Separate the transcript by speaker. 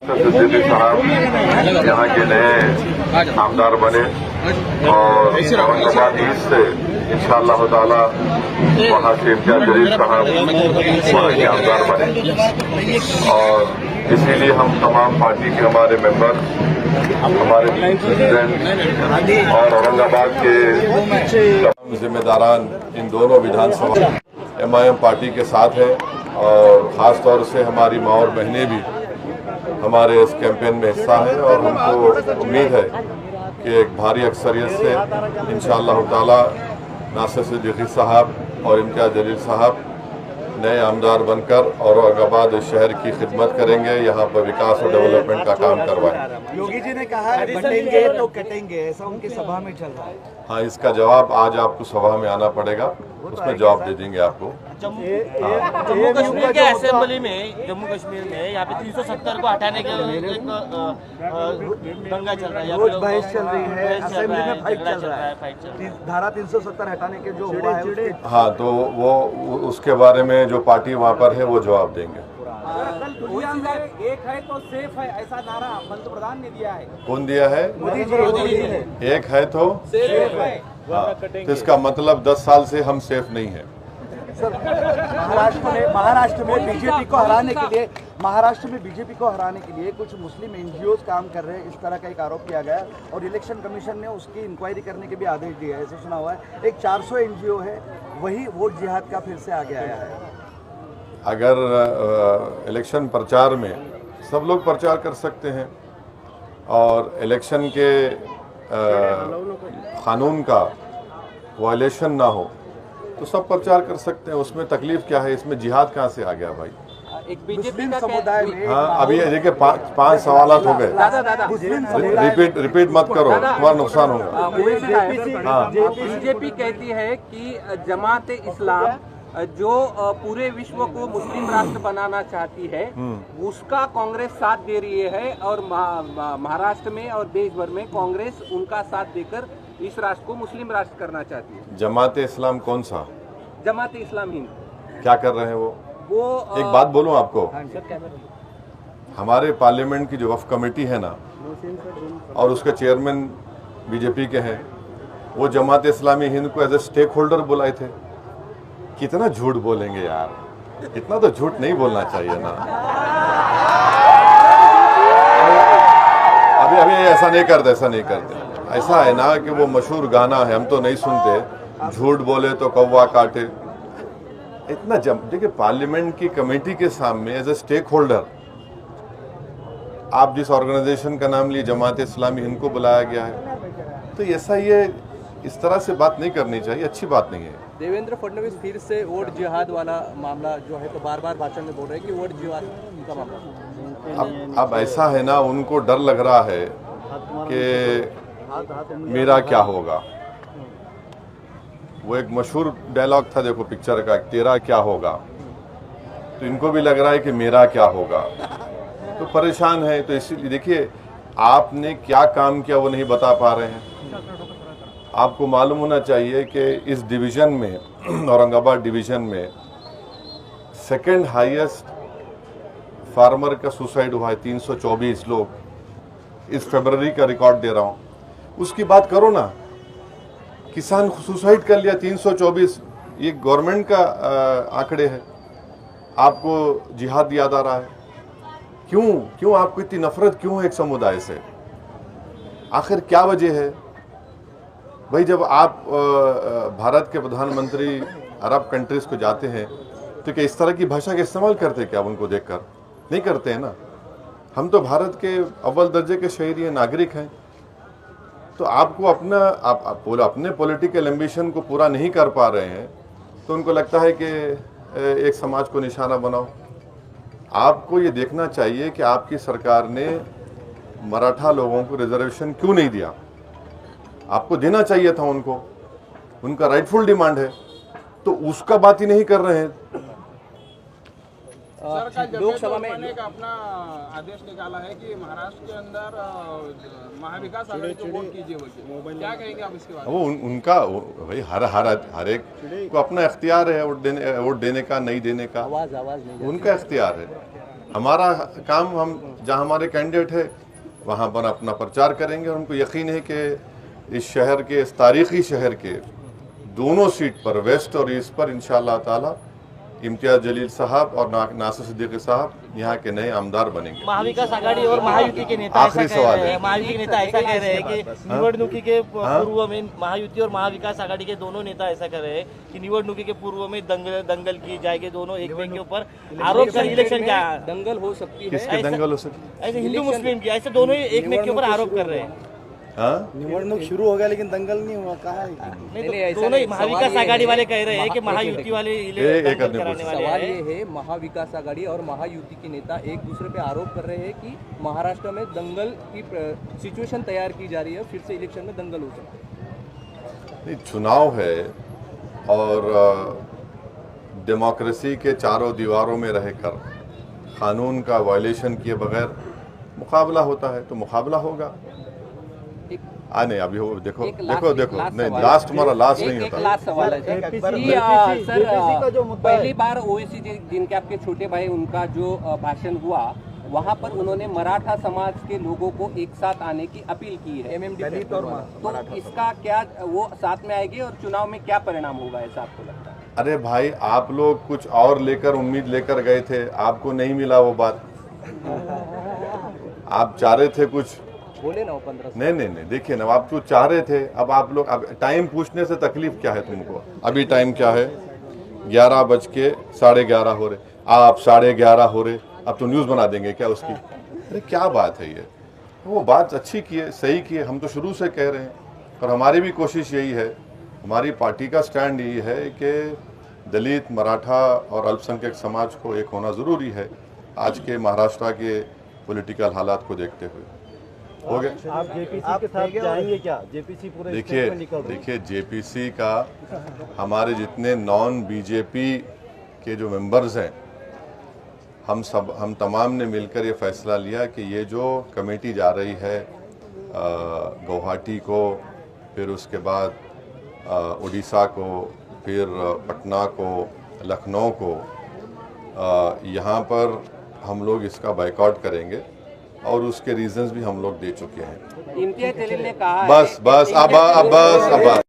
Speaker 1: सिद्दीकी साहब यहाँ के नए आमदार बने और औरंगाबाद ईस्ट से इंशाअल्लाह ताला वहाँ से इम्तियाज जलील साहब वहाँ के आमदार बने और इसीलिए हम तमाम पार्टी के हमारे मेंबर, हमारे प्रेसिडेंट और औरंगाबाद के तमाम जिम्मेदारान इन दोनों विधानसभा MIM पार्टी के साथ है और ख़ास तौर से हमारी माँ और बहनें भी हमारे इस कैंपेन में हिस्सा है और हमको उम्मीद है कि एक भारी अक्सरियत से इंशाअल्लाह ताला नासिर सिद्दीकी साहब और इम्तियाज जलील साहब नए आमदार बनकर औरंगाबाद शहर की खिदमत करेंगे, यहाँ पर विकास और डेवलपमेंट का काम करवाएं।
Speaker 2: योगी जी ने कहा है बटेंगे तो कटेंगे, ऐसा उनकी सभा में चल रहा है।
Speaker 1: हाँ, इसका जवाब आज आपको सभा में आना पड़ेगा, उसमें जवाब दे देंगे आपको।
Speaker 3: जम्मू कश्मीर के असेंबली में, जम्मू कश्मीर में यहाँ पे 370 को हटाने के एक दंगा चल रहा है,
Speaker 2: रोज बहस चल रही है, असेंबली में फाइट चल रहा है, धारा 370 हटाने के जो हुआ है उसके।
Speaker 1: हाँ, तो वो उसके बारे में जो पार्टी वहाँ पर है वो जवाब देंगे।
Speaker 4: एक है तो सेफ है, ऐसा नारा पंतप्रधान ने दिया है।
Speaker 1: कौन दिया है?
Speaker 2: मोदी जी ने।
Speaker 1: एक है तो
Speaker 4: सेफ है।
Speaker 1: हाँ, तो इसका मतलब 10 साल से हम सेफ नहीं है।
Speaker 2: सर, महाराष्ट्र में बीजेपी को हराने के लिए, महाराष्ट्र में बीजेपी को हराने के लिए कुछ मुस्लिम NGOs काम कर रहे हैं, इस तरह का एक आरोप किया गया और इलेक्शन कमीशन ने उसकी इंक्वायरी करने के भी आदेश दिए हैं, ऐसा सुना हुआ है। एक 400 NGO है, वही वोट जिहाद का फिर से आगे आया है।
Speaker 1: अगर इलेक्शन प्रचार में सब लोग प्रचार कर सकते हैं और इलेक्शन के कानून का वायलेशन ना हो तो सब प्रचार कर सकते हैं, उसमें तकलीफ क्या है? इसमें जिहाद कहाँ से आ गया भाई?
Speaker 3: एक बीजेपी
Speaker 2: मुस्लिम समुदाय में
Speaker 1: हाँ, अभी देखिए 5 सवाल हो गए।
Speaker 2: मुस्लिम समुदाय
Speaker 1: रिपीट मत करो, तुम्हारा नुकसान होगा। हाँ,
Speaker 4: बीजेपी कहती है कि जमात इस्लाम जो पूरे विश्व को मुस्लिम राष्ट्र बनाना चाहती है उसका कांग्रेस साथ दे रही है और महाराष्ट्र में और देश भर में कांग्रेस उनका साथ देकर इस राष्ट्र को मुस्लिम राष्ट्र करना चाहती है।
Speaker 1: जमात इस्लाम कौन सा?
Speaker 4: जमात इस्लाम हिंद।
Speaker 1: क्या कर रहे हैं वो? एक बात बोलूं आपको, हमारे पार्लियामेंट की जो वफ़ कमेटी है ना और उसके चेयरमैन बीजेपी के हैं, वो जमात इस्लामी हिंद को एज ए स्टेक होल्डर बुलाए थे। कितना झूठ बोलेंगे यार, इतना तो झूठ नहीं बोलना चाहिए ना। अभी ऐसा नहीं करते, ऐसा है ना कि वो मशहूर गाना है, हम तो नहीं सुनते, झूठ बोले तो कौवा काटे। इतना देखिए, पार्लियामेंट की कमेटी के सामने एज ए स्टेक होल्डर आप जिस ऑर्गेनाइजेशन का नाम लिए जमात इस्लामी हिंद को बुलाया गया है, तो ऐसा ये इस तरह से बात नहीं करनी चाहिए, अच्छी बात नहीं है।
Speaker 4: देवेंद्र फडणवीस फिर से वोट जिहाद वाला मामला जो है तो बार बार भाषण में बोल रहे हैं कि वोट जिहाद का मामला।
Speaker 1: अब ऐसा है ना, उनको डर लग रहा है कि मेरा क्या होगा। वो एक मशहूर डायलॉग था, देखो पिक्चर का, तेरा क्या होगा, तो इनको भी लग रहा है कि मेरा क्या होगा, तो परेशान है। तो इसीलिए देखिए, आपने क्या काम किया वो नहीं बता पा रहे हैं। आपको मालूम होना चाहिए कि इस डिवीज़न में, औरंगाबाद डिवीज़न में सेकंड हाईएस्ट फार्मर का सुसाइड हुआ है, 324 लोग। इस फरवरी का रिकॉर्ड दे रहा हूँ, उसकी बात करो ना। किसान सुसाइड कर लिया 324, ये गवर्नमेंट का आंकड़े हैं। आपको जिहाद याद आ रहा है? क्यों आपको इतनी नफरत क्यों है एक समुदाय से? आखिर क्या वजह है भाई? जब आप भारत के प्रधानमंत्री अरब कंट्रीज को जाते हैं तो क्या इस तरह की भाषा का इस्तेमाल करते हैं क्या? उनको देखकर नहीं करते हैं ना। हम तो भारत के अव्वल दर्जे के शहरी हैं, नागरिक हैं। तो आपको अपने पॉलिटिकल एम्बिशन को पूरा नहीं कर पा रहे हैं तो उनको लगता है कि एक समाज को निशाना बनाओ। आपको ये देखना चाहिए कि आपकी सरकार ने मराठा लोगों को रिजर्वेशन क्यों नहीं दिया। आपको देना चाहिए था उनको, उनका राइटफुल डिमांड है, तो उसका बात ही नहीं कर रहे हैं।
Speaker 4: लोकसभा में
Speaker 5: का अपना आदेश निकाला है कि महाराष्ट्र के अंदर महाविकास आघाड़ी को वोट कीजिए, क्या कहेंगे आप इसके बारे में?
Speaker 1: वो उनका भाई हर एक को अपना इख्तियार है वोट देने का, नहीं देने का,
Speaker 4: आवाज नहीं
Speaker 1: उनका इख्तियार है। हमारा काम, हम जहाँ हमारे कैंडिडेट है वहाँ पर अपना प्रचार करेंगे और हमको यकीन है कि इस शहर के, इस तारीखी शहर के दोनों सीट पर, वेस्ट और ईस्ट पर इंशाअल्लाह ताला इम्तियाज जलील साहब और नासिर सिद्दीकी साहब यहाँ के नए आमदार बनेंगे।
Speaker 3: महाविकास आघाड़ी और महायुति के नेता
Speaker 1: आखिरी
Speaker 3: ऐसा कह
Speaker 1: सवाल
Speaker 3: रहे
Speaker 1: है।
Speaker 3: हैं, महायुति के नेता ऐसा कह रहे हैं कि निवडणुकी के पूर्व में महायुति और महाविकास आघाड़ी के दोनों नेता ऐसा कह रहे हैं कि निवडणुकी के पूर्व में दंगल की जाएगी, दोनों एक दूसरे के ऊपर आरोप कर इलेक्शन क्या
Speaker 4: दंगल हो सकती है।
Speaker 1: किसके दंगल हो सकती?
Speaker 3: ऐसे हिंदू मुस्लिम की, ऐसे दोनों ही एक के ऊपर आरोप कर रहे हैं।
Speaker 1: हाँ,
Speaker 2: निवडणूक शुरू हो गया लेकिन दंगल नहीं हुआ, कहाँ है?
Speaker 3: नहीं, तो दोनों ही महाविकास आघाड़ी वाले कह रहे हैं कि महायुति वाले
Speaker 1: एक
Speaker 3: दंगल कराने वाले
Speaker 4: सवाल
Speaker 3: हैं।
Speaker 4: ये है, महाविकास आघाड़ी और महायुति के नेता एक दूसरे पे आरोप कर रहे हैं कि महाराष्ट्र में दंगल की सिचुएशन तैयार की जा रही है, फिर से इलेक्शन में दंगल हो सकता है।
Speaker 1: नहीं, चुनाव है और डेमोक्रेसी के चारों दीवारों में रहकर कानून का वायलेशन किए बगैर मुकाबला होता है, तो मुकाबला होगा। नहीं, अभी हो, देखो नहीं, लास्ट हमारा लास्ट नहीं होता।
Speaker 4: लास्ट सवाल है सर, पहली बार ओवैसी जिनके आपके छोटे भाई, उनका जो भाषण हुआ वहां पर उन्होंने मराठा समाज के लोगों को एक साथ आने की अपील की है, MMD तो इसका क्या वो साथ में आएगी और चुनाव में क्या परिणाम होगा, ऐसा आपको लगता है?
Speaker 1: अरे भाई, आप लोग कुछ और लेकर, उम्मीद लेकर गए थे, आपको नहीं मिला वो बात। आप चाह रहे थे कुछ,
Speaker 4: बोले ना वो 15।
Speaker 1: नहीं, देखिए ना, आप तो चाह रहे थे। अब आप लोग, अब टाइम पूछने से तकलीफ क्या है तुमको? अभी टाइम क्या है? 11:11:30 हो रहे, आप 11:30 हो रहे, अब तो न्यूज़ बना देंगे क्या उसकी? अरे क्या बात है ये? वो बात अच्छी की है, सही की है, हम तो शुरू से कह रहे हैं और हमारी भी कोशिश यही है, हमारी पार्टी का स्टैंड यही है कि दलित, मराठा और अल्पसंख्यक समाज को एक होना ज़रूरी है आज के महाराष्ट्र के पॉलिटिकल हालात को देखते हुए। हो गया।
Speaker 2: आप जेपीसी के साथ जाएंगे क्या? जेपीसी पूरे
Speaker 1: देखिए जेपीसी का, हमारे जितने नॉन बीजेपी के जो मेंबर्स हैं, हम तमाम ने मिलकर ये फैसला लिया कि ये जो कमेटी जा रही है गुवाहाटी को, फिर उसके बाद उड़ीसा को, फिर पटना को, लखनऊ को, यहाँ पर हम लोग इसका बायकॉट करेंगे और उसके रीजंस भी हम लोग दे चुके हैं।
Speaker 4: इम्तियाज जलील ने कहा
Speaker 1: बस अब